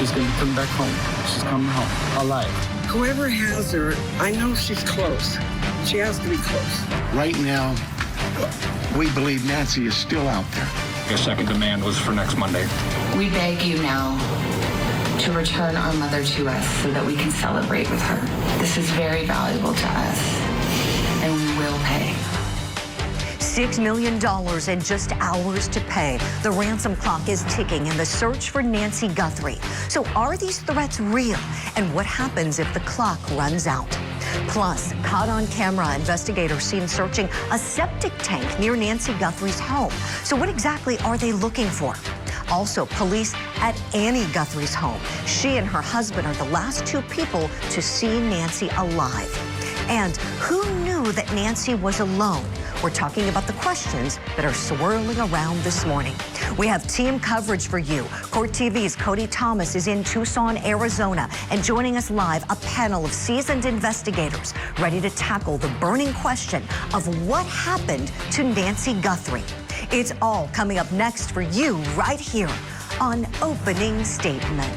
She's going to come back home. She's coming home alive. Whoever has her, I know she's close. She has to be close. Right now, we believe Nancy is still out there. Your second demand was for next Monday. We beg you now to return our mother to us so that we can celebrate with her. This is very valuable to us, and we will pay. $6 million and just hours to pay. The ransom clock is ticking in the search for Nancy Guthrie. So are these threats real? And what happens if the clock runs out? Plus, caught on camera, investigators seen searching a septic tank near Nancy Guthrie's home. So what exactly are they looking for? Also, police at Annie Guthrie's home. She and her husband are the last two people to see Nancy alive. And who knew that Nancy was alone? We're talking about the questions that are swirling around this morning. We have team coverage for you. Court TV's Cody Thomas is in Tucson, Arizona, and joining us live, a panel of seasoned investigators ready to tackle the burning question of what happened to Nancy Guthrie. It's all coming up next for you right here on Opening Statement.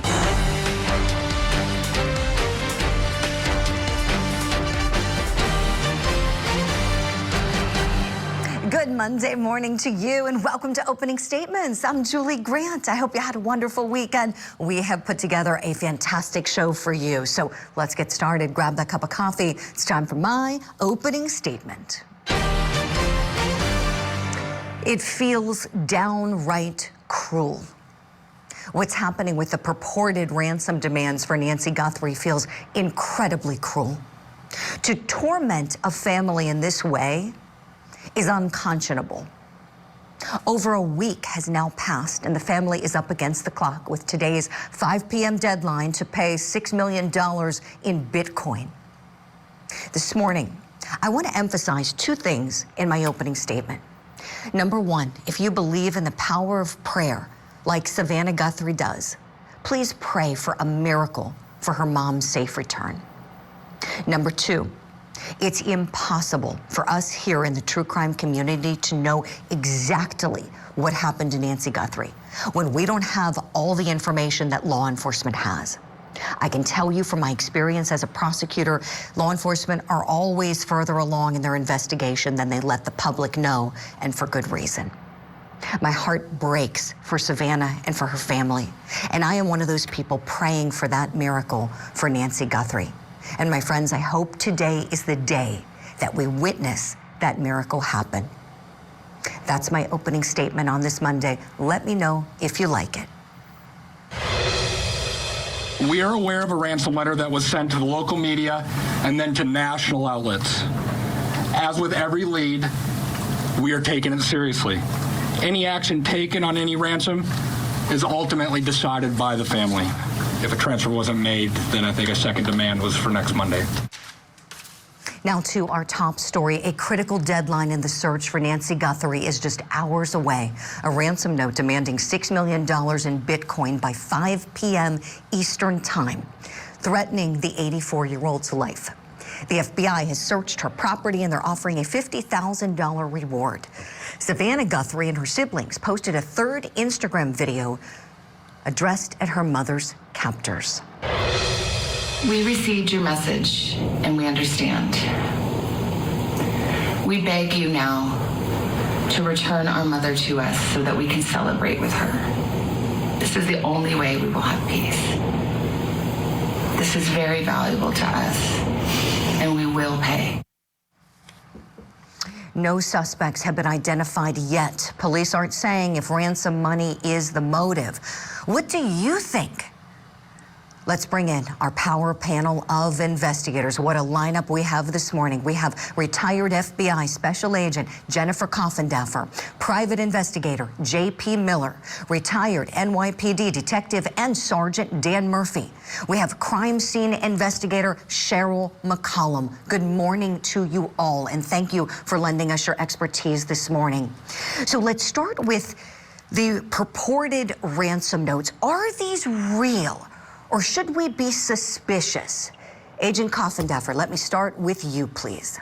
Good Monday morning to you and welcome to Opening Statements. I'm Julie Grant. I hope you had a wonderful weekend. We have put together a fantastic show for you. So let's get started. Grab that cup of coffee. It's time for my opening statement. It feels downright cruel. What's happening with the purported ransom demands for Nancy Guthrie feels incredibly cruel. To torment a family in this way is unconscionable. Over a week has now passed and the family is up against the clock with today's 5 p.m. deadline to pay $6 million in Bitcoin. This morning, I want to emphasize two things in my opening statement. Number one, if you believe in the power of prayer, like Savannah Guthrie does, please pray for a miracle for her mom's safe return. Number two, it's impossible for us here in the true crime community to know exactly what happened to Nancy Guthrie when we don't have all the information that law enforcement has. I can tell you from my experience as a prosecutor, law enforcement are always further along in their investigation than they let the public know, and for good reason. My heart breaks for Savannah and for her family, and I am one of those people praying for that miracle for Nancy Guthrie. And my friends, I hope today is the day that we witness that miracle happen. That's my opening statement on this Monday. Let me know if you like it. We are aware of a ransom letter that was sent to the local media and then to national outlets. As with every lead, we are taking it seriously. Any action taken on any ransom is ultimately decided by the family. If a transfer wasn't made, then I think a second demand was for next Monday. Now to our top story. A critical deadline in the search for Nancy Guthrie is just hours away. A ransom note demanding $6 million in Bitcoin by 5 p.m. Eastern Time, threatening the 84-year-old's life. The FBI has searched her property and they're offering a $50,000 reward. Savannah Guthrie and her siblings posted a third Instagram video addressed at her mother's captors. We received your message, and we understand. We beg you now to return our mother to us so that we can celebrate with her. This is the only way we will have peace. This is very valuable to us, and we will pay. No suspects have been identified yet. Police aren't saying if ransom money is the motive. What do you think? Let's bring in our power panel of investigators. What a lineup we have this morning. We have retired FBI Special Agent Jennifer Coffendaffer, Private Investigator J.P. Miller, retired NYPD Detective and Sergeant Dan Murphy. We have Crime Scene Investigator Cheryl McCollum. Good morning to you all, and thank you for lending us your expertise this morning. So let's start with the purported ransom notes. Are these real? Or should we be suspicious? Agent Coffendaffer, let me start with you, please.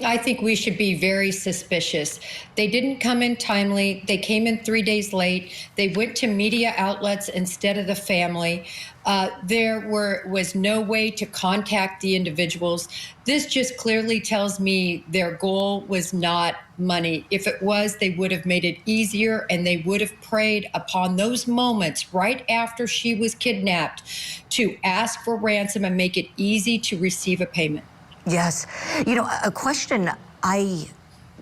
I think we should be very suspicious. They didn't come in timely. They came in 3 days late. They went to media outlets instead of the family. There was no way to contact the individuals. This just clearly tells me their goal was not money. If it was, they would have made it easier, and they would have preyed upon those moments right after she was kidnapped to ask for ransom and make it easy to receive a payment. Yes. You know, a question I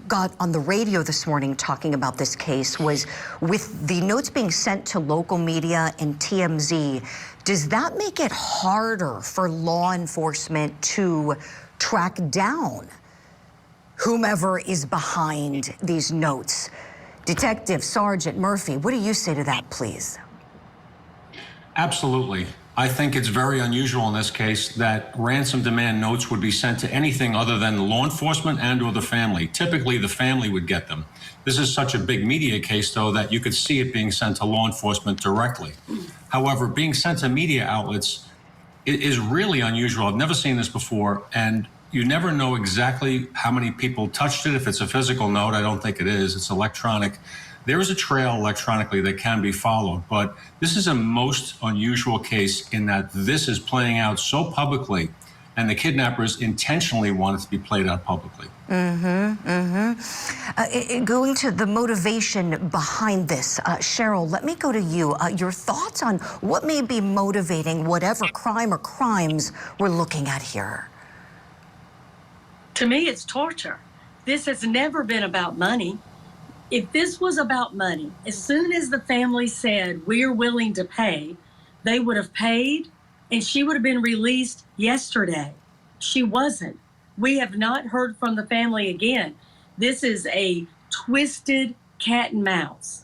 got on the radio this morning talking about this case was, with the notes being sent to local media and TMZ, does that make it harder for law enforcement to track down whomever is behind these notes? Detective Sergeant Murphy, what do you say to that, please? Absolutely. I think it's very unusual in this case that ransom demand notes would be sent to anything other than law enforcement and or the family. Typically, the family would get them. This is such a big media case, though, that you could see it being sent to law enforcement directly. However, being sent to media outlets is really unusual. I've never seen this before, and you never know exactly how many people touched it. If it's a physical note, I don't think it is. It's electronic. There is a trail electronically that can be followed, but this is a most unusual case in that this is playing out so publicly, and the kidnappers intentionally want it to be played out publicly. Going to the motivation behind this, Cheryl, let me go to you. Your thoughts on what may be motivating whatever crime or crimes we're looking at here? To me, it's torture. This has never been about money. If this was about money, as soon as the family said, we're willing to pay, they would have paid, and she would have been released yesterday. She wasn't. We have not heard from the family again. This is a twisted cat and mouse.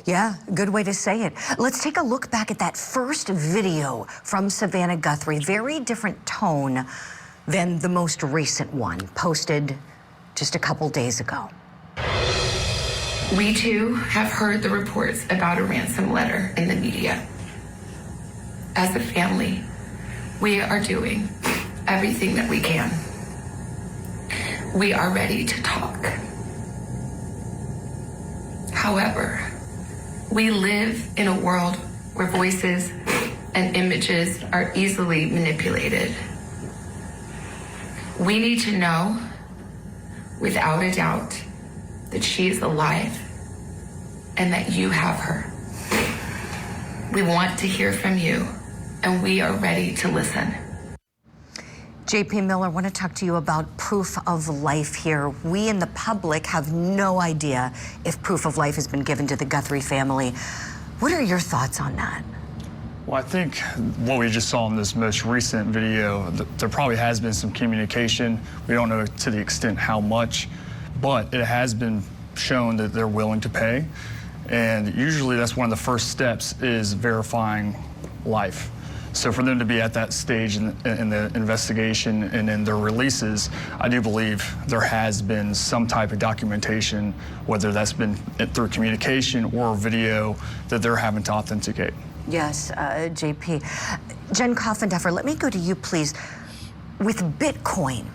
Yeah, good way to say it. Let's take a look back at that first video from Savannah Guthrie. Very different tone than the most recent one, posted just a couple days ago. We too have heard the reports about a ransom letter in the media. As a family, we are doing everything that we can. We are ready to talk. However, we live in a world where voices and images are easily manipulated. We need to know, without a doubt, that she is alive and that you have her. We want to hear from you, and we are ready to listen. JP Miller, I want to talk to you about proof of life here. We in the public have no idea if proof of life has been given to the Guthrie family. What are your thoughts on that? Well, I think what we just saw in this most recent video, there probably has been some communication. We don't know to the extent how much, but it has been shown that they're willing to pay. And usually that's one of the first steps, is verifying life. So for them to be at that stage in the investigation and in their releases, I do believe there has been some type of documentation, whether that's been through communication or video, that they're having to authenticate. Yes, JP. Jen Coffinduffer, let me go to you, please. With Bitcoin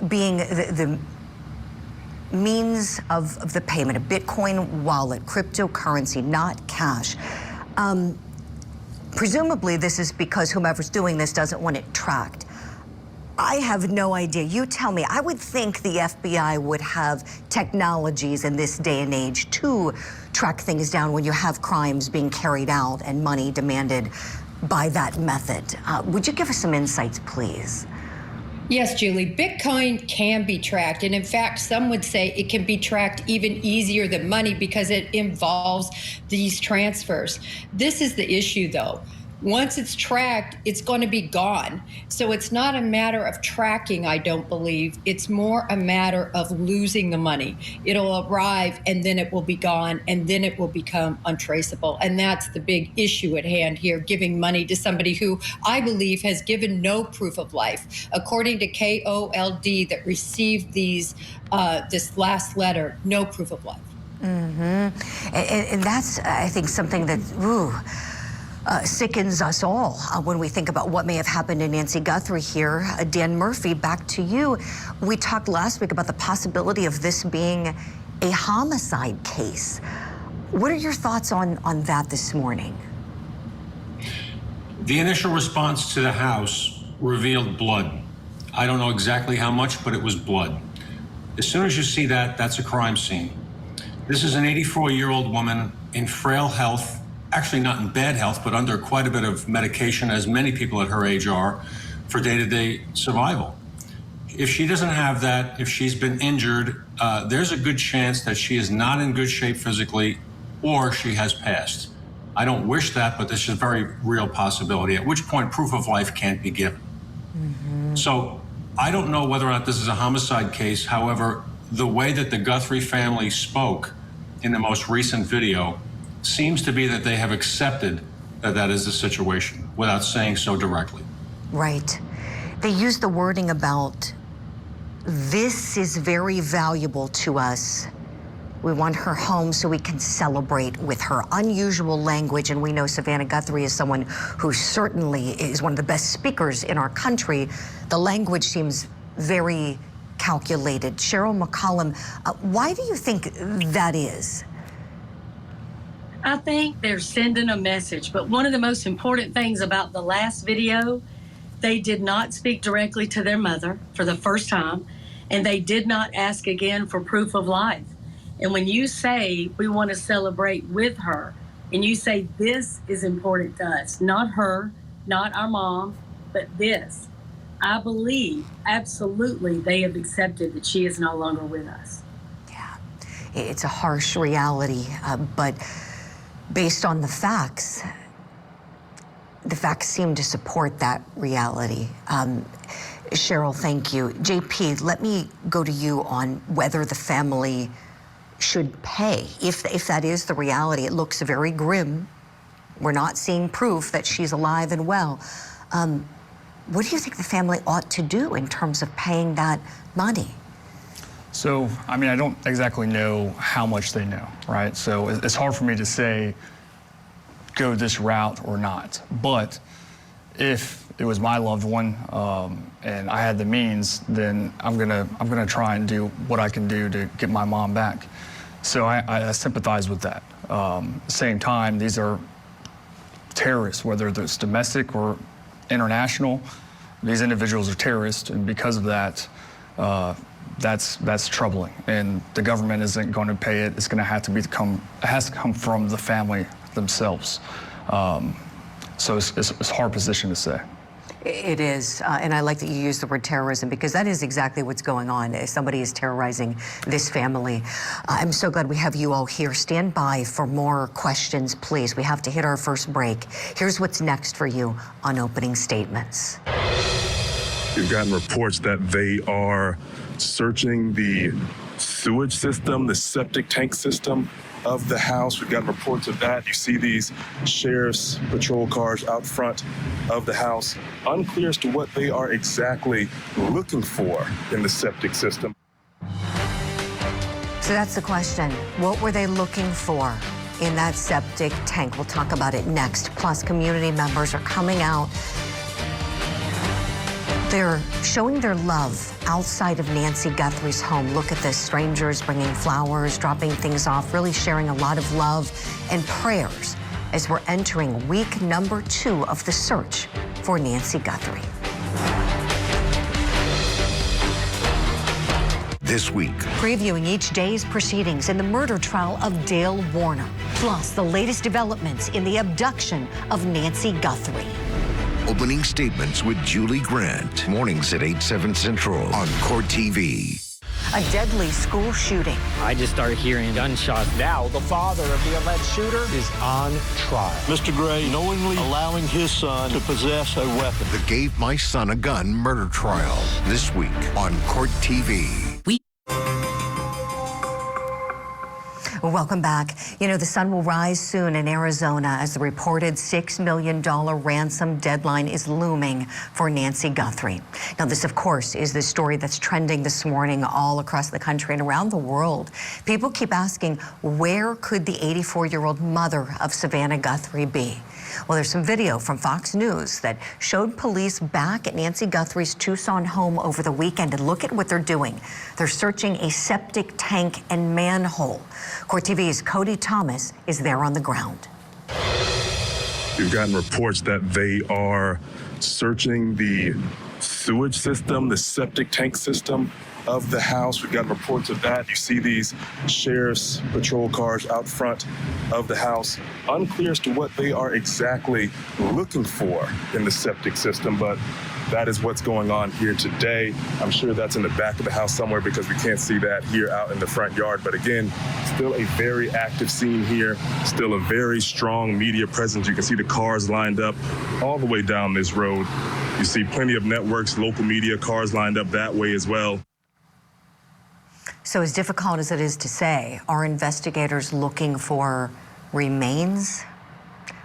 being the means of the payment, a Bitcoin wallet, cryptocurrency, not cash. Presumably this is because whomever's doing this doesn't want it tracked. I have no idea. You tell me. I would think the FBI would have technologies in this day and age to track things down when you have crimes being carried out and money demanded by that method. Would you give us some insights, please? Yes, Julie, Bitcoin can be tracked. And in fact, some would say it can be tracked even easier than money because it involves these transfers. This is the issue, though. Once it's tracked, it's going to be gone. So it's not a matter of tracking, I don't believe. It's more a matter of losing the money. It'll arrive and then it will be gone and then it will become untraceable. And that's the big issue at hand here, giving money to somebody who I believe has given no proof of life. According to KOLD that received these this last letter, no proof of life. And that's, I think, something that, sickens us all when we think about what may have happened to Nancy Guthrie here. Dan Murphy, back to you. We talked last week about the possibility of this being a homicide case. What are your thoughts on that this morning? The initial response to the house revealed blood. I don't know exactly how much, but it was blood. As soon as you see that, that's a crime scene. This is an 84-year-old woman in frail health, actually not in bad health, but under quite a bit of medication, as many people at her age are, for day-to-day survival. If she doesn't have that, if she's been injured, there's a good chance that she is not in good shape physically, or she has passed. I don't wish that, but this is a very real possibility, at which point proof of life can't be given. So I don't know whether or not this is a homicide case. However, the way that the Guthrie family spoke in the most recent video seems to be that they have accepted that that is the situation without saying so directly. Right. They use the wording about, this is very valuable to us. We want her home so we can celebrate with her. Unusual language, and we know Savannah Guthrie is someone who certainly is one of the best speakers in our country. The language seems very calculated. Cheryl McCollum, why do you think that is? I think they're sending a message, but one of the most important things about the last video, they did not speak directly to their mother for the first time, and they did not ask again for proof of life. And when you say we want to celebrate with her, and you say this is important to us, not her, not our mom, but this, I believe absolutely they have accepted that she is no longer with us. Yeah, it's a harsh reality, but based on the facts seem to support that reality. Cheryl, thank you. JP, let me go to you on whether the family should pay. If that is the reality, it looks very grim. We're not seeing proof that she's alive and well. What do you think the family ought to do in terms of paying that money? So, I mean, I don't exactly know how much they know, right? So it's hard for me to say, go this route or not. But if it was my loved one and I had the means, then I'm gonna try and do what I can do to get my mom back. So I sympathize with that. At the same time, these are terrorists, whether it's domestic or international. These individuals are terrorists, and because of that, that's troubling. And the government isn't going to pay it. It's going to have to it has to come from the family themselves. So it's a hard position to say. It is, and I like that you use the word terrorism, because that is exactly what's going on. Somebody is terrorizing this family. I'm so glad we have you all here. Stand by for more questions, please. We have to hit our first break. Here's what's next for you on Opening Statements. We've gotten reports that they are searching the sewage system, the septic tank system of the house. We've gotten reports of that. You see these sheriff's patrol cars out front of the house. Unclear as to what they are exactly looking for in the septic system. So that's the question. What were they looking for in that septic tank? We'll talk about it next. Plus, community members are coming out. They're showing their love outside of Nancy Guthrie's home. Look at this, strangers bringing flowers, dropping things off, really sharing a lot of love and prayers as we're entering week number 2 of the search for Nancy Guthrie. This week, previewing each day's proceedings in the murder trial of Dale Warner, plus the latest developments in the abduction of Nancy Guthrie. Opening Statements with Julie Grant. Mornings at 8/7 Central on Court TV. A deadly school shooting. I just started hearing gunshots. Now, the father of the alleged shooter is on trial. Mr. Gray knowingly allowing his son to possess a weapon. The Gave My Son a Gun murder trial. This week on Court TV. Well, welcome back. You know, the sun will rise soon in Arizona as the reported $6 million ransom deadline is looming for Nancy Guthrie. Now, this, of course, is the story that's trending this morning all across the country and around the world. People keep asking, where could the 84-year-old mother of Savannah Guthrie be? Well, there's some video from Fox News that showed police back at Nancy Guthrie's Tucson home over the weekend, and look at what they're doing. They're searching a septic tank and manhole. Court TV's Cody Thomas is there on the ground. We've gotten reports that they are searching the sewage system, the septic tank system of the house. We've got reports of that. You see these sheriff's patrol cars out front of the house. Unclear as to what they are exactly looking for in the septic system, but that is what's going on here today. I'm sure that's in the back of the house somewhere because we can't see that here out in the front yard. But again, still a very active scene here, still a very strong media presence. You can see the cars lined up all the way down this road. You see plenty of networks, local media, cars lined up that way as well. So as difficult as it is to say, are investigators looking for remains?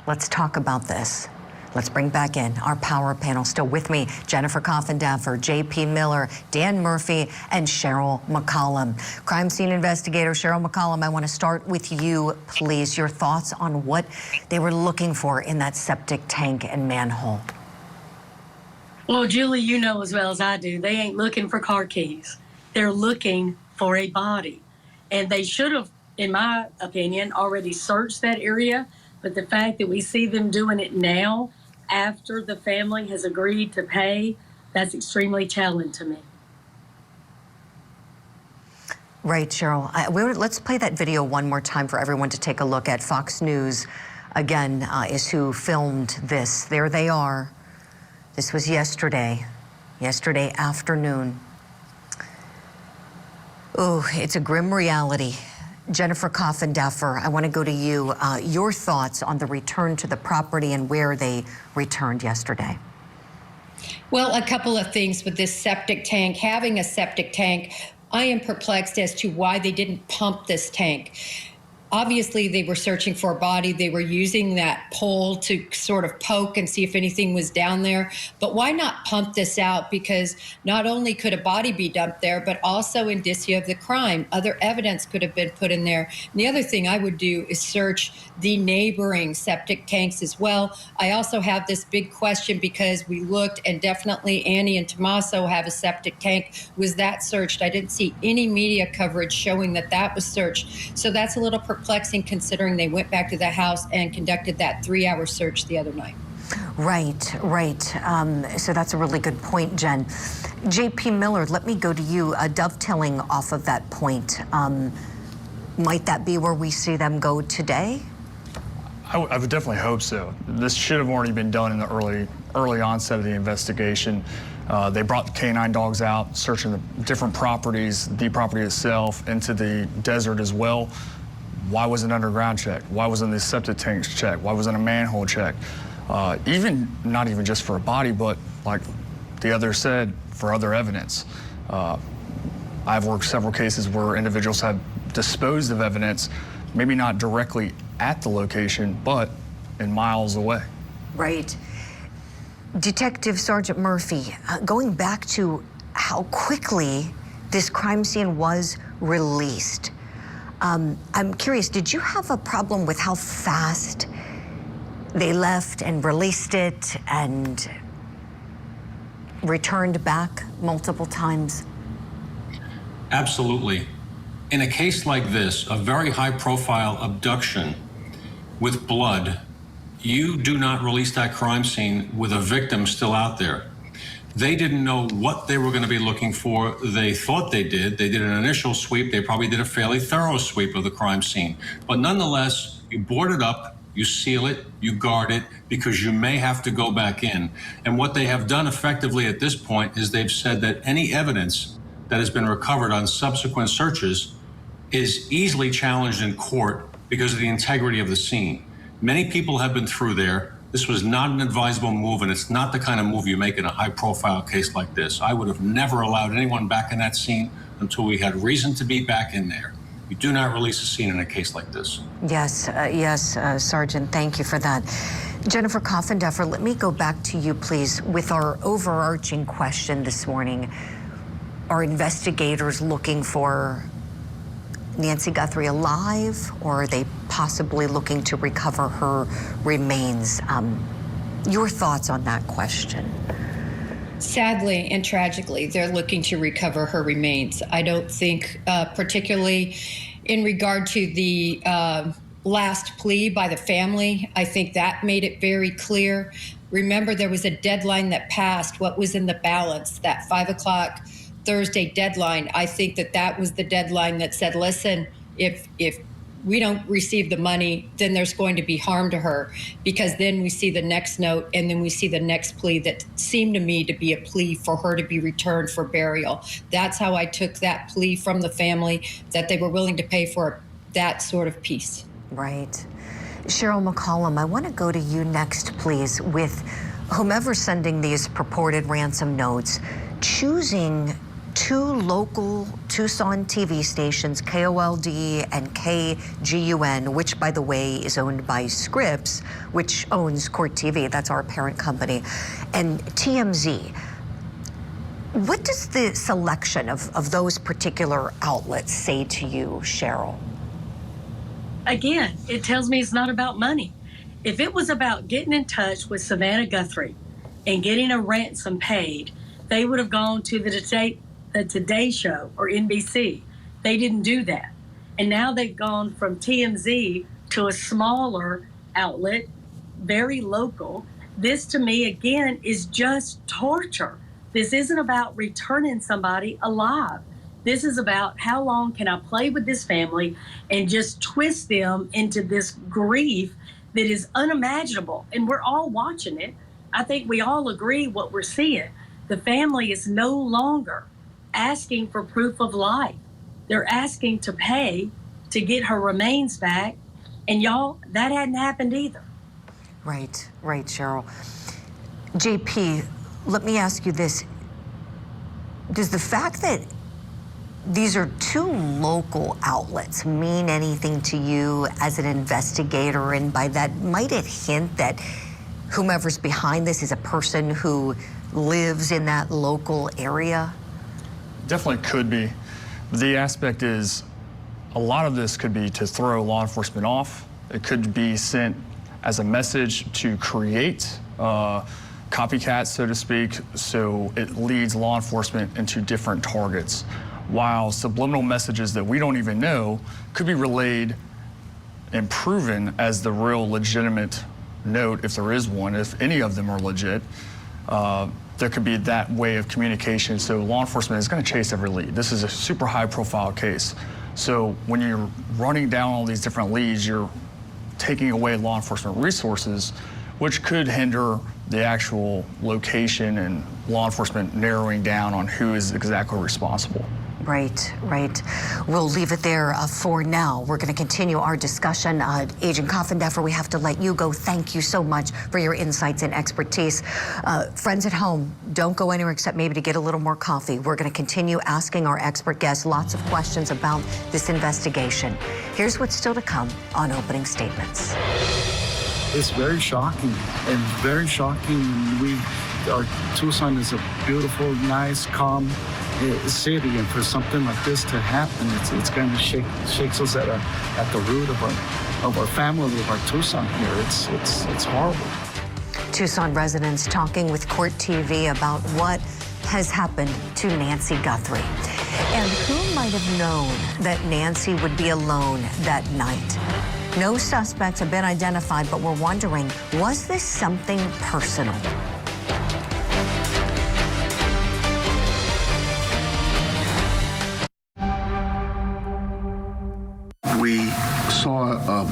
Let's talk about this. Let's bring back in our power panel. Still with me, Jennifer Coffindaffer, J.P. Miller, Dan Murphy, and Cheryl McCollum. Crime scene investigator Cheryl McCollum, I want to start with you, please. Your thoughts on what they were looking for in that septic tank and manhole. Well, Julie, you know as well as I do, they ain't looking for car keys. They're looking for a body. And they should have, in my opinion, already searched that area. But the fact that we see them doing it now, after the family has agreed to pay, that's extremely challenging to me. Right, Cheryl. Let's play that video one more time for everyone to take a look at. Fox News, again, is who filmed this. There they are. This was yesterday afternoon. Oh, it's a grim reality. Jennifer Coffindaffer, I want to go to you. Your thoughts on the return to the property and where they returned yesterday. Well, a couple of things with this septic tank. Having a septic tank, I am perplexed as to why they didn't pump this tank. Obviously, they were searching for a body. They were using that pole to sort of poke and see if anything was down there. But why not pump this out? Because not only could a body be dumped there, but also indicia of the crime. Other evidence could have been put in there. And the other thing I would do is search the neighboring septic tanks as well. I also have this big question because we looked, and definitely Annie and Tommaso have a septic tank. Was that searched? I didn't see any media coverage showing that that was searched. So that's a little perplexing considering they went back to the house and conducted that 3-hour search the other night. Right. So that's a really good point, Jen. J.P. Miller, let me go to you. Dovetailing off of that point, might that be where we see them go today? I would definitely hope so. This should have already been done in the early onset of the investigation. They brought the canine dogs out, searching the different properties, the property itself, into the desert as well. Why wasn't an underground checked? Why wasn't the septic tanks checked? Why wasn't a manhole checked? Not even just for a body, but like the other said, for other evidence. I've worked several cases where individuals have disposed of evidence, maybe not directly at the location, but in miles away. Right. Detective Sergeant Murphy, going back to how quickly this crime scene was released, I'm curious, did you have a problem with how fast they left and released it and returned back multiple times? Absolutely. In a case like this, a very high-profile abduction with blood, you do not release that crime scene with a victim still out there. They didn't know what they were going to be looking for. They thought they did. They did an initial sweep. They probably did a fairly thorough sweep of the crime scene. But nonetheless, you board it up, you seal it, you guard it, because you may have to go back in. And what they have done effectively at this point is they've said that any evidence that has been recovered on subsequent searches is easily challenged in court because of the integrity of the scene. Many people have been through there. This was not an advisable move, and it's not the kind of move you make in a high-profile case like this. I would have never allowed anyone back in that scene until we had reason to be back in there. You do not release a scene in a case like this. Yes, Sergeant, thank you for that. Jennifer Coffindeffer, let me go back to you, please, with our overarching question this morning. Are investigators looking for Nancy Guthrie alive, or are they possibly looking to recover her remains? Your thoughts on that question? Sadly and tragically, they're looking to recover her remains. I don't think, particularly in regard to the last plea by the family, I think that made it very clear. Remember, there was a deadline that passed. What was in the balance? That 5 o'clock Thursday deadline. I think that was the deadline that said, listen, if we don't receive the money, then there's going to be harm to her, because then we see the next note and then we see the next plea that seemed to me to be a plea for her to be returned for burial. That's how I took that plea from the family, that they were willing to pay for that sort of piece. Right. Cheryl McCollum, I want to go to you next, please, with whomever's sending these purported ransom notes, choosing two local Tucson TV stations, KOLD and KGUN, which, by the way, is owned by Scripps, which owns Court TV. That's our parent company, and TMZ. What does the selection of those particular outlets say to you, Cheryl? Again, it tells me it's not about money. If it was about getting in touch with Savannah Guthrie and getting a ransom paid, they would have gone to the Today Show or NBC. They didn't do that. And now they've gone from TMZ to a smaller outlet, very local. This, to me, again, is just torture. This isn't about returning somebody alive. This is about how long can I play with this family and just twist them into this grief that is unimaginable. And we're all watching it. I think we all agree what we're seeing. The family is no longer asking for proof of life. They're asking to pay to get her remains back. And y'all, that hadn't happened either. Right, Cheryl. JP, let me ask you this. Does the fact that these are two local outlets mean anything to you as an investigator? And by that, might it hint that whomever's behind this is a person who lives in that local area? Definitely could be. The aspect is, a lot of this could be to throw law enforcement off. It could be sent as a message to create copycats, so to speak, so it leads law enforcement into different targets, while subliminal messages that we don't even know could be relayed and proven as the real legitimate note, if there is one, if any of them are legit. There could be that way of communication, so law enforcement is going to chase every lead. This is a super high-profile case. So when you're running down all these different leads, you're taking away law enforcement resources, which could hinder the actual location and law enforcement narrowing down on who is exactly responsible. Right. We'll leave it there for now. We're going to continue our discussion. Agent Coffindeffer, we have to let you go. Thank you so much for your insights and expertise. Friends at home, don't go anywhere except maybe to get a little more coffee. We're going to continue asking our expert guests lots of questions about this investigation. Here's what's still to come on Opening Statements. It's very shocking, and very shocking. Our Tucson is a beautiful, nice, calm city, and for something like this to happen, it's going to shakes us at the root of our family, of our Tucson here. It's horrible. Tucson residents talking with Court TV about what has happened to Nancy Guthrie, and who might have known that Nancy would be alone that night. No suspects have been identified, but we're wondering, was this something personal? We saw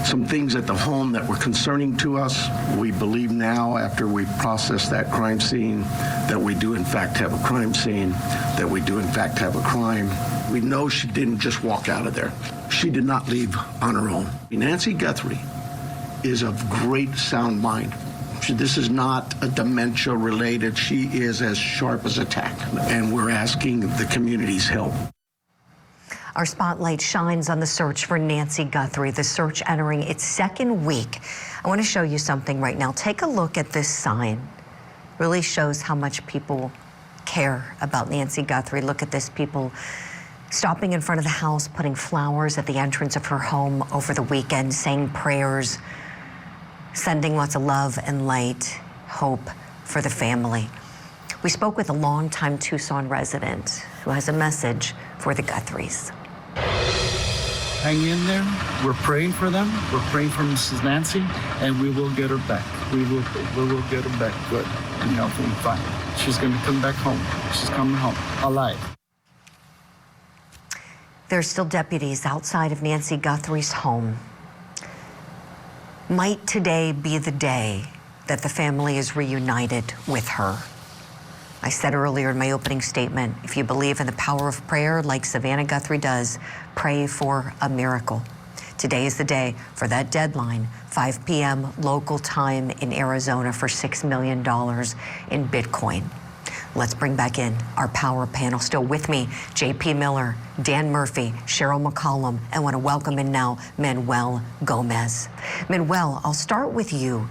some things at the home that were concerning to us. We believe now, after we processed that crime scene, that we do in fact have a crime scene, that we do in fact have a crime. We know she didn't just walk out of there. She did not leave on her own. Nancy Guthrie is of great sound mind. This is not a dementia related. She is as sharp as a tack, and we're asking the community's help. Our spotlight shines on the search for Nancy Guthrie, the search entering its second week. I want to show you something right now. Take a look at this sign. Really shows how much people care about Nancy Guthrie. Look at this, people stopping in front of the house, putting flowers at the entrance of her home over the weekend, saying prayers, sending lots of love and light, hope for the family. We spoke with a longtime Tucson resident who has a message for the Guthries. Hang in there. We're praying for them. We're praying for Mrs. Nancy, and we will get her back. We will get her back good and healthy and fine. She's going to come back home. She's coming home alive. There's still deputies outside of Nancy Guthrie's home. Might today be the day that the family is reunited with her. I said earlier in my opening statement, if you believe in the power of prayer like Savannah Guthrie does, pray for a miracle. Today is the day for that deadline, 5 p.m. local time in Arizona for $6 million in Bitcoin. Let's bring back in our power panel. Still with me, J.P. Miller, Dan Murphy, Cheryl McCollum, and I want to welcome in now Manuel Gomez. Manuel, I'll start with you.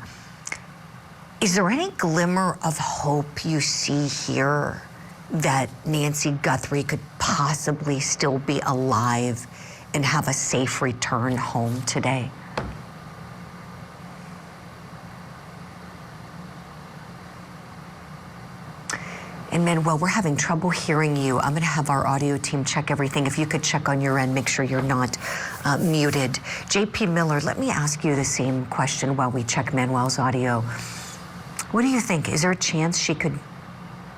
Is there any glimmer of hope you see here that Nancy Guthrie could possibly still be alive and have a safe return home today? And Manuel, we're having trouble hearing you. I'm going to have our audio team check everything. If you could check on your end, make sure you're not muted. J.P. Miller, let me ask you the same question while we check Manuel's audio. What do you think? Is there a chance she could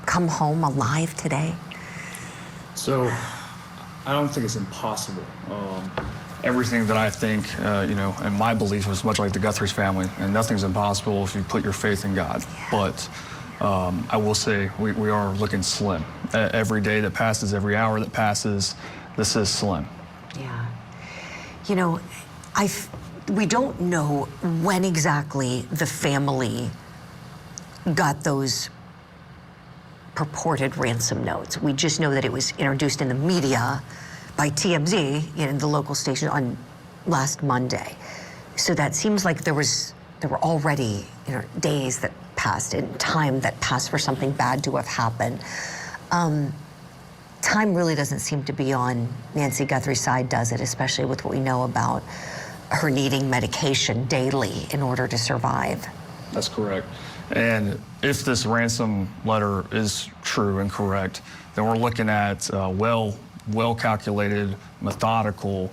come home alive today? So, I don't think it's impossible. Everything that I think, and my belief is much like the Guthrie's family, and nothing's impossible if you put your faith in God. Yeah. But I will say we are looking slim. Every day that passes, every hour that passes, this is slim. Yeah. You know, we don't know when exactly the family got those purported ransom notes. We just know that it was introduced in the media by TMZ in the local station on last Monday. So that seems like there were already days that passed and time that passed for something bad to have happened. Time really doesn't seem to be on Nancy Guthrie's side, does it? Especially with what we know about her needing medication daily in order to survive. That's correct. And if this ransom letter is true and correct, then we're looking at well-calculated, methodical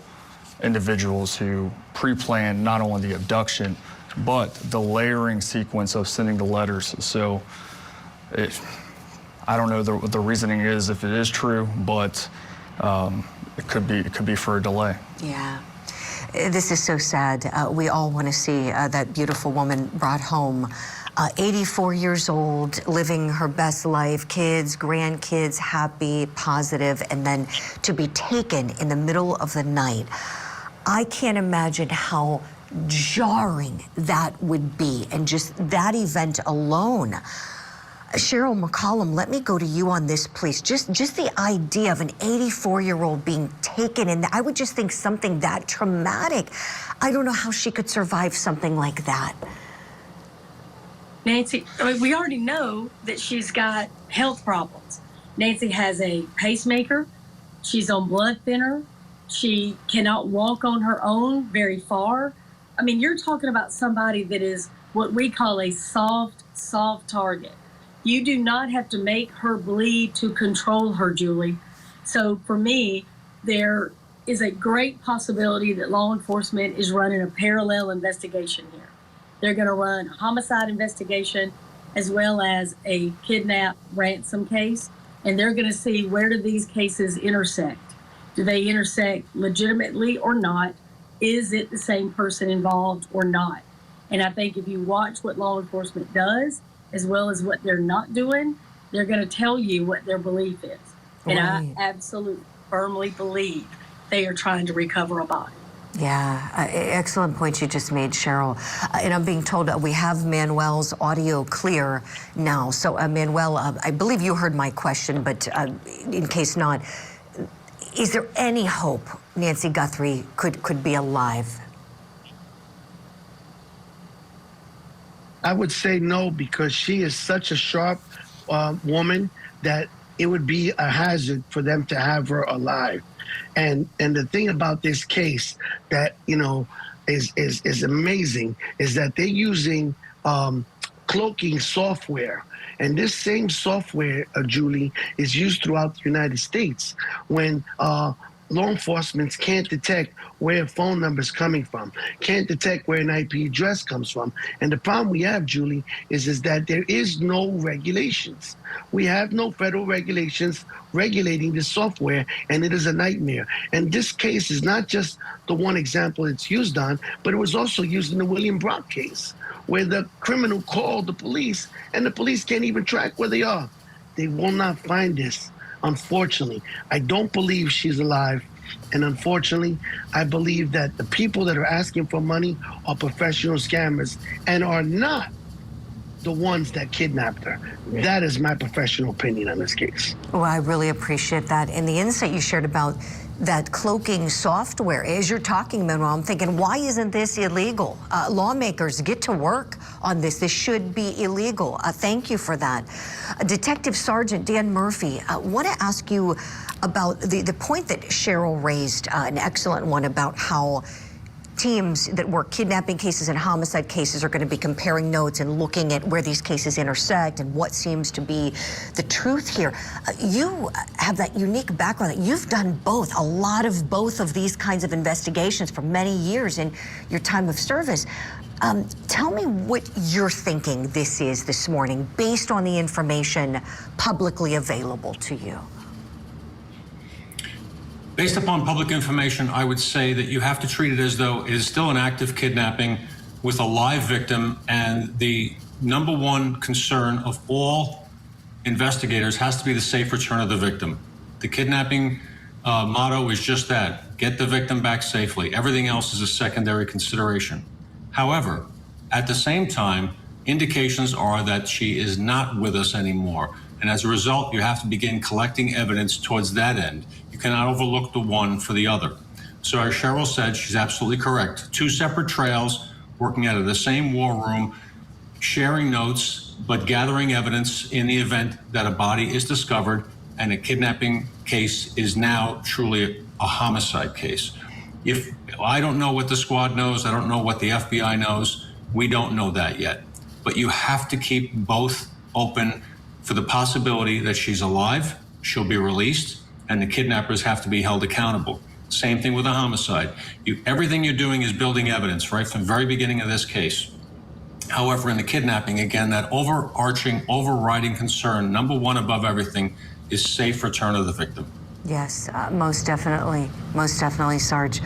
individuals who pre-planned not only the abduction, but the layering sequence of sending the letters. So I don't know what the reasoning is if it is true, but it could be for a delay. Yeah. This is so sad. We all want to see that beautiful woman brought home. 84 years old, living her best life, kids, grandkids, happy, positive, and then to be taken in the middle of the night. I can't imagine how jarring that would be, and just that event alone. Cheryl McCollum, let me go to you on this, please. Just the idea of an 84-year-old being taken in, I would just think something that traumatic. I don't know how she could survive something like that. Nancy, we already know that she's got health problems. Nancy has a pacemaker. She's on blood thinner. She cannot walk on her own very far. I mean, you're talking about somebody that is what we call a soft target. You do not have to make her bleed to control her, Julie. So for me, there is a great possibility that law enforcement is running a parallel investigation here. They're going to run a homicide investigation as well as a kidnap ransom case, and they're going to see where do these cases intersect. Do they intersect legitimately or not? Is it the same person involved or not? And I think if you watch what law enforcement does, as well as what they're not doing, they're going to tell you what their belief is. And I absolutely firmly believe they are trying to recover a body. Yeah, excellent point you just made, Cheryl. And I'm being told we have Manuel's audio clear now. So Manuel, I believe you heard my question, but in case not, Is there any hope Nancy Guthrie could be alive? I would say no, because she is such a sharp woman that it would be a hazard for them to have her alive. And the thing about this case that, you know, is amazing is that they're using cloaking software. And this same software, Julie, is used throughout the United States when law enforcement can't detect where a phone number is coming from, can't detect where an IP address comes from. And the problem we have, Julie, is that there is no regulations. We have no federal regulations regulating this software, and it is a nightmare. And this case is not just the one example it's used on, but it was also used in the William Brock case, where the criminal called the police, and the police can't even track where they are. They will not find this. Unfortunately, I don't believe she's alive. And unfortunately, I believe that the people that are asking for money are professional scammers and are not the ones that kidnapped her. That is my professional opinion on this case. Well, I really appreciate that. And the insight you shared about that cloaking software. As you're talking, Manuel, I'm thinking, why isn't this illegal? Lawmakers, get to work on this. This should be illegal. Thank you for that. Detective Sergeant Dan Murphy, I want to ask you about the point that Cheryl raised, an excellent one about how teams that work kidnapping cases and homicide cases are going to be comparing notes and looking at where these cases intersect and what seems to be the truth here. You have that unique background that you've done both, a lot of both of these kinds of investigations for many years in your time of service. Tell me what you're thinking this is this morning based on the information publicly available to you. Based upon public information, I would say that you have to treat it as though it is still an active kidnapping with a live victim, and the number one concern of all investigators has to be the safe return of the victim. The kidnapping motto is just that: get the victim back safely. Everything else is a secondary consideration. However, at the same time, indications are that she is not with us anymore. And as a result, you have to begin collecting evidence towards that end. You cannot overlook the one for the other. So as Cheryl said, she's absolutely correct. Two separate trails working out of the same war room, sharing notes, but gathering evidence in the event that a body is discovered and a kidnapping case is now truly a homicide case. If I don't know what the squad knows, I don't know what the FBI knows, we don't know that yet. But you have to keep both open for the possibility that she's alive, she'll be released, and the kidnappers have to be held accountable. Same thing with a homicide. Everything you're doing is building evidence, right, from the very beginning of this case. However, in the kidnapping, again, that overarching, overriding concern, number one above everything, is safe return of the victim. Yes, most definitely, Sarge.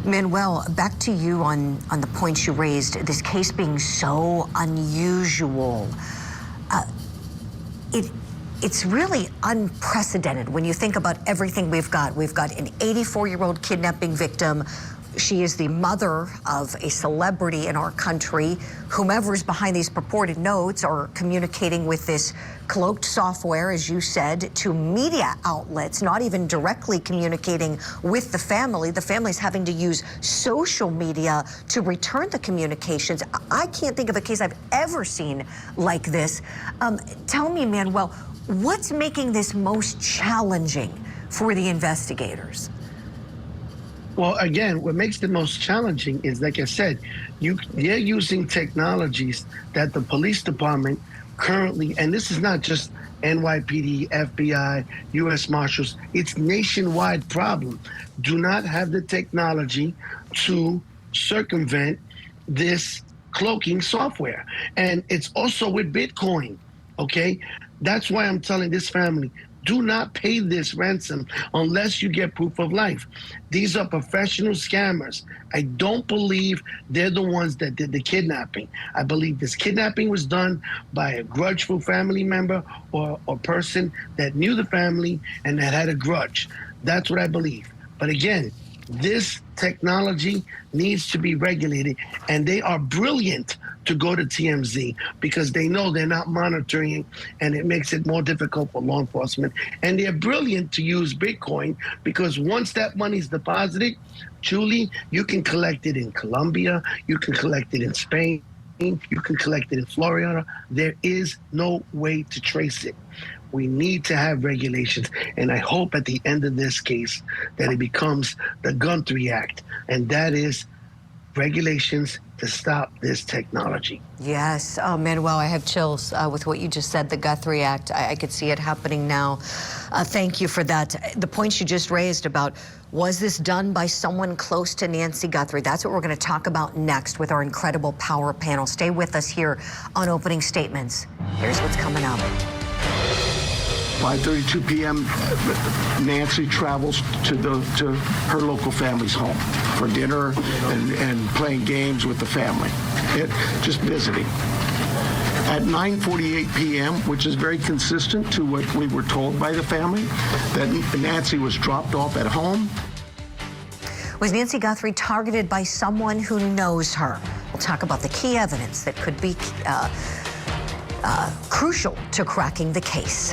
Manuel, back to you on the points you raised, this case being so unusual. It's really unprecedented when you think about everything we've got. We've got an 84-year-old kidnapping victim. She is the mother of a celebrity in our country. Whomever's behind these purported notes are communicating with this cloaked software, as you said, to media outlets, not even directly communicating with the family. The family's having to use social media to return the communications. I can't think of a case I've ever seen like this. Tell me, Manuel, what's making this most challenging for the investigators? Well, again, what makes it most challenging is, like I said, they're using technologies that the police department currently, and this is not just NYPD, FBI, U.S. Marshals, it's nationwide problem, do not have the technology to circumvent this cloaking software. And it's also with Bitcoin, okay? That's why I'm telling this family, do not pay this ransom unless you get proof of life. These are professional scammers. I don't believe they're the ones that did the kidnapping. I believe this kidnapping was done by a grudgeful family member or person that knew the family and that had a grudge. That's what I believe. But again, this technology needs to be regulated, and they are brilliant to go to TMZ because they know they're not monitoring, and it makes it more difficult for law enforcement. And they're brilliant to use Bitcoin because once that money's deposited, Julie, you can collect it in Colombia, you can collect it in Spain, you can collect it in Florida. There is no way to trace it. We need to have regulations, and I hope at the end of this case that it becomes the Guthrie Act, and that is regulations to stop this technology. Yes, Manuel, I have chills with what you just said, the Guthrie Act. I could see it happening now. Thank you for that. The points you just raised about, was this done by someone close to Nancy Guthrie? That's what we're going to talk about next with our incredible power panel. Stay with us here on Opening Statements. Here's what's coming up. 5:32 p.m., Nancy travels to her local family's home for dinner and playing games with the family, just visiting. At 9:48 p.m., which is very consistent to what we were told by the family, that Nancy was dropped off at home. Was Nancy Guthrie targeted by someone who knows her? We'll talk about the key evidence that could be crucial to cracking the case.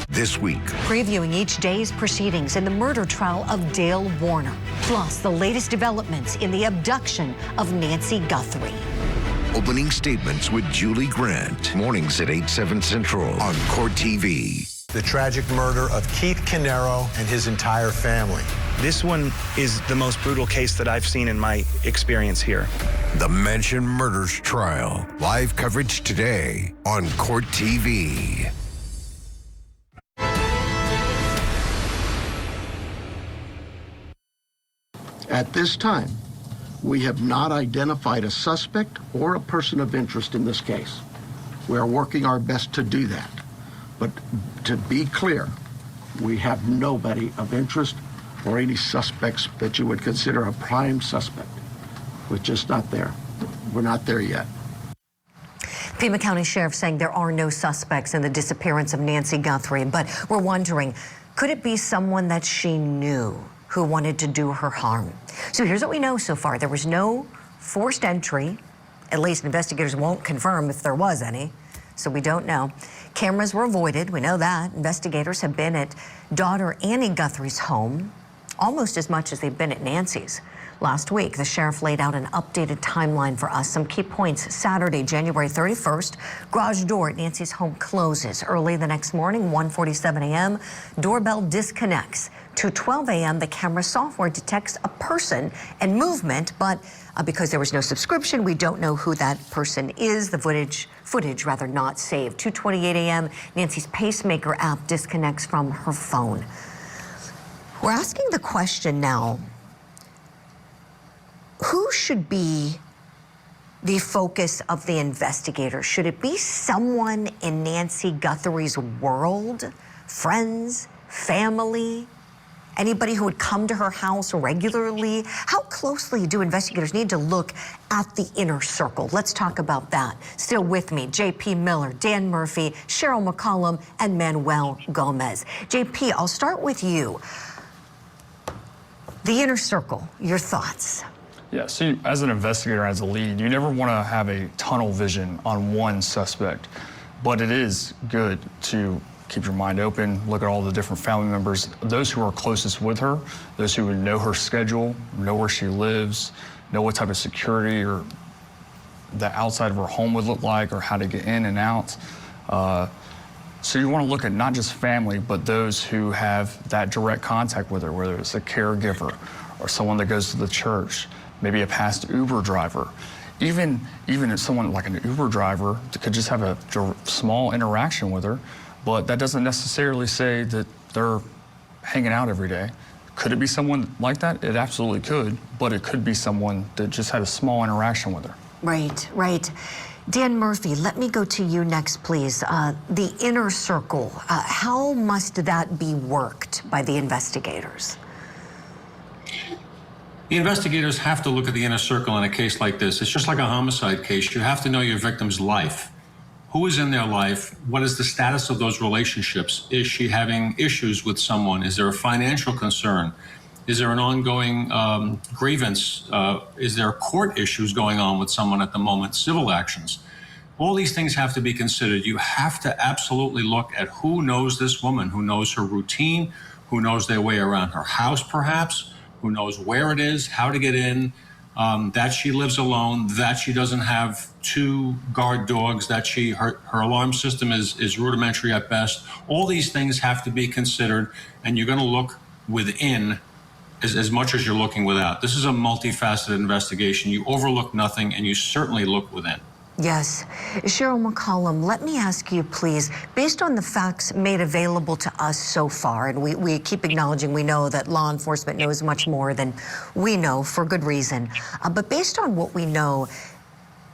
This week, previewing each day's proceedings in the murder trial of Dale Warner, plus the latest developments in the abduction of Nancy Guthrie. Opening Statements with Julie Grant. Mornings at 8/7 Central on Court TV. The tragic murder of Keith Canero and his entire family. This one is the most brutal case that I've seen in my experience here. The Mansion Murders Trial. Live coverage today on Court TV. At this time, we have not identified a suspect or a person of interest in this case. We are working our best to do that. But to be clear, we have nobody of interest or any suspects that you would consider a prime suspect. We're just not there. We're not there yet. Pima County Sheriff saying there are no suspects in the disappearance of Nancy Guthrie, but we're wondering, could it be someone that she knew who wanted to do her harm? So here's what we know so far. There was no forced entry. At least investigators won't confirm if there was any, so we don't know. Cameras were avoided, we know that. Investigators have been at daughter Annie Guthrie's home almost as much as they've been at Nancy's. Last week, the sheriff laid out an updated timeline for us. Some key points. Saturday, January 31st, garage door at Nancy's home closes. Early the next morning, 1:47 a.m., doorbell disconnects. 2:12 a.m., the camera software detects a person and movement, but because there was no subscription, we don't know who that person is. The footage rather not saved. 2:28 a.m., Nancy's pacemaker app disconnects from her phone. We're asking the question now, who should be the focus of the investigators? Should it be someone in Nancy Guthrie's world? Friends, family, anybody who would come to her house regularly? How closely do investigators need to look at the inner circle? Let's talk about that. Still with me, JP Miller, Dan Murphy, Cheryl McCollum, and Manuel Gomez. JP, I'll start with you. The inner circle, your thoughts? Yeah, so as an investigator, as a lead, you never want to have a tunnel vision on one suspect, but it is good to keep your mind open, look at all the different family members, those who are closest with her, those who would know her schedule, know where she lives, know what type of security or the outside of her home would look like, or how to get in and out. So you want to look at not just family, but those who have that direct contact with her, whether it's a caregiver or someone that goes to the church, maybe a past Uber driver. Even if someone like an Uber driver could just have a small interaction with her, but that doesn't necessarily say that they're hanging out every day. Could it be someone like that? It absolutely could, but it could be someone that just had a small interaction with her. Right, right. Dan Murphy, let me go to you next, please. The inner circle, how must that be worked by the investigators? The investigators have to look at the inner circle in a case like this. It's just like a homicide case. You have to know your victim's life. Who is in their life? What is the status of those relationships? Is she having issues with someone? Is there a financial concern? Is there an ongoing grievance? Is there court issues going on with someone at the moment, civil actions? All these things have to be considered. You have to absolutely look at who knows this woman, who knows her routine, who knows their way around her house perhaps, who knows where it is, how to get in, that she lives alone, that she doesn't have 2 guard dogs, that her alarm system is rudimentary at best. All these things have to be considered, and you're going to look within as much as you're looking without. This is a multifaceted investigation. You overlook nothing, and you certainly look within. Yes. Cheryl McCollum, let me ask you, please, based on the facts made available to us so far, and we keep acknowledging we know that law enforcement knows much more than we know for good reason, but based on what we know,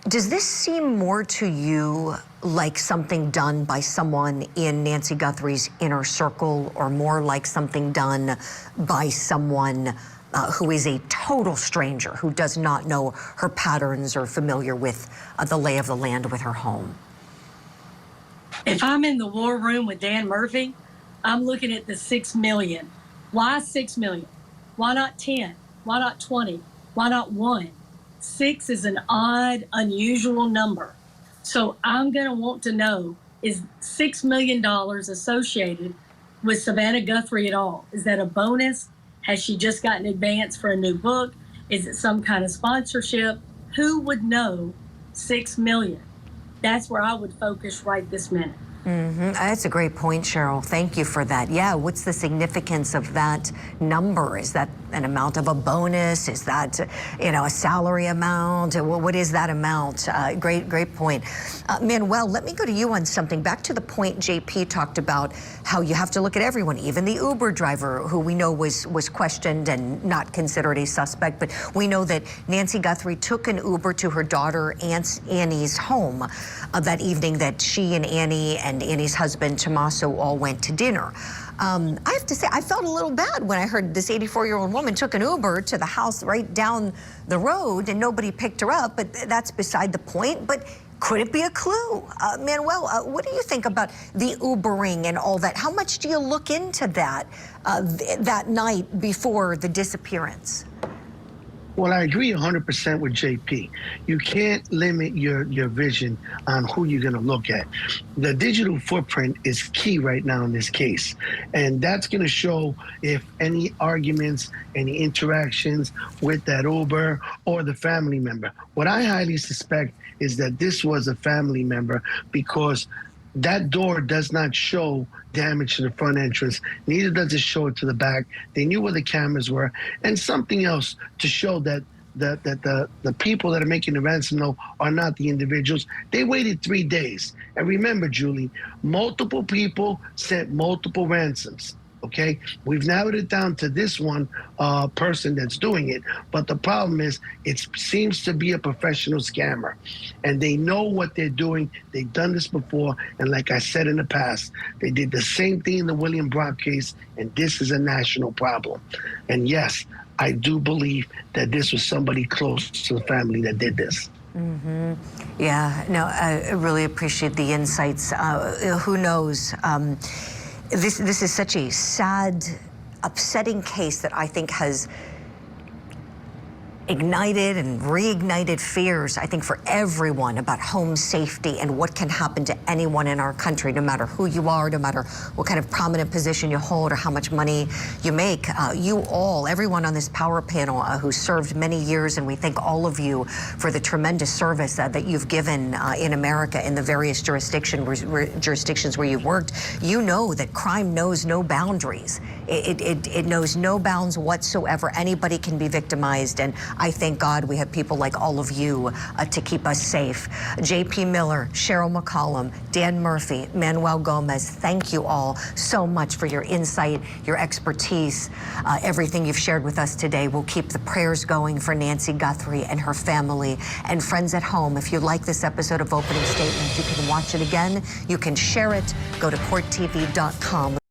does this seem more to you like something done by someone in Nancy Guthrie's inner circle, or more like something done by someone who is a total stranger, who does not know her patterns or familiar with the lay of the land with her home? If I'm in the war room with Dan Murphy, I'm looking at the 6 million. Why 6 million? Why not 10? Why not 20? Why not 1? 6 is an odd, unusual number. So I'm going to want to know, is $6 million associated with Savannah Guthrie at all? Is that a bonus? Has she just gotten advance for a new book? Is it some kind of sponsorship? Who would know 6 million? That's where I would focus right this minute. That's a great point, Cheryl. Thank you for that. Yeah, what's the significance of that number? Is that an amount of a bonus? Is that, a salary amount? What is that amount? Great point. Manuel, let me go to you on something. Back to the point JP talked about, how you have to look at everyone, even the Uber driver, who we know was questioned and not considered a suspect. But we know that Nancy Guthrie took an Uber to her daughter Annie's home that evening that she and Annie and Annie's husband Tommaso all went to dinner. I have to say, I felt a little bad when I heard this 84-year-old woman took an Uber to the house right down the road and nobody picked her up, but that's beside the point. But could it be a clue? Manuel, what do you think about the Ubering and all that? How much do you look into that that night before the disappearance? Well, I agree 100% with JP. You can't limit your vision on who you're going to look at. The digital footprint is key right now in this case. And that's going to show if any arguments, any interactions with that Uber or the family member. What I highly suspect is that this was a family member, because that door does not show damage to the front entrance. Neither does it show it to the back. They knew where the cameras were. And something else to show that the people that are making the ransom note are not the individuals. They waited 3 days. And remember, Julie, multiple people sent multiple ransoms. Okay, we've narrowed it down to this one person that's doing it. But the problem is, it seems to be a professional scammer, and they know what they're doing. They've done this before, and like I said in the past, they did the same thing in the William Brock case, and this is a national problem. And yes, I do believe that this was somebody close to the family that did this. Yeah, no, I really appreciate the insights. Who knows? This is such a sad, upsetting case that I think has ignited and reignited fears, I think, for everyone about home safety and what can happen to anyone in our country, no matter who you are, no matter what kind of prominent position you hold or how much money you make. You all, everyone on this power panel who served many years, and we thank all of you for the tremendous service that you've given in America in the various jurisdictions where you've worked. You know that crime knows no boundaries. It knows no bounds whatsoever. Anybody can be victimized, and I thank God we have people like all of you to keep us safe. JP Miller, Cheryl McCollum, Dan Murphy, Manuel Gomez, thank you all so much for your insight, your expertise, everything you've shared with us today. We'll keep the prayers going for Nancy Guthrie and her family. And friends at home, if you like this episode of Opening Statement, you can watch it again. You can share it. Go to courttv.com.